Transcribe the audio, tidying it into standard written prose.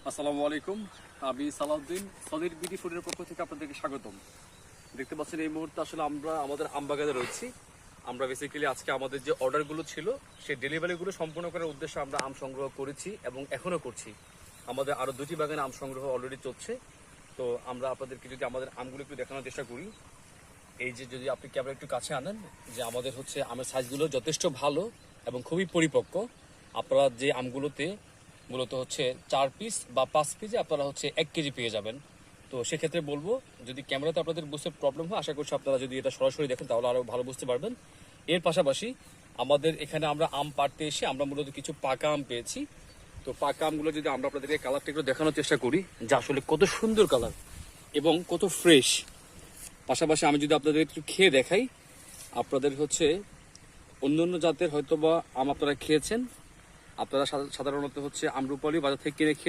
আসসালামু আলাইকুম। আমি সালাউদ্দিন, সদির বিডি ফুডের পক্ষ থেকে আপনাদেরকে স্বাগতম। দেখতে পাচ্ছেন এই মুহূর্তে আসলে আমরা আমাদের আমবাগানে রয়েছি। আমরা বেসিক্যালি আজকে আমাদের যে অর্ডারগুলো ছিল সেই ডেলিভারিগুলো সম্পূর্ণ করার উদ্দেশ্যে আমরা আম সংগ্রহ করেছি এবং এখনও করছি। আমাদের আরও দুটি বাগানে আম সংগ্রহ অলরেডি চলছে। তো আমরা আপনাদেরকে যদি আমাদের আমগুলো একটু দেখানোর চেষ্টা করি, এই যে যদি আপনি ক্যামেরা একটু কাছে আনেন, যে আমাদের হচ্ছে আমের সাইজগুলো যথেষ্ট ভালো এবং খুবই পরিপক্ক। আপনারা যে আমগুলোতে মূলত হচ্ছে 4 পিস বা 5 পিসে আপনারা হচ্ছে 1 কেজি পেয়ে যাবেন। তো সেক্ষেত্রে বলবো, যদি ক্যামেরাতে আপনাদের বুঝতে প্রবলেম হয়, আশা করছি আপনারা যদি এটা সরাসরি দেখেন তাহলে আরও ভালো বুঝতে পারবেন। এর পাশাপাশি আমাদের এখানে আমরা আম পাড়তে এসে আমরা মূলত কিছু পাকা আম পেয়েছি। তো পাকা আমগুলো যদি আমরা আপনাদেরকে কালারটা একটু দেখানোর চেষ্টা করি, যে আসলে কত সুন্দর কালার এবং কত ফ্রেশ। পাশাপাশি আমি যদি আপনাদের একটু খেয়ে দেখাই, আপনাদের হচ্ছে অন্য অন্য জাতের হয়তো বা আম আপনারা খেয়েছেন, আপনারা সাধারণত হচ্ছে আমরুপালি বাজার থেকে কিনে খেয়ে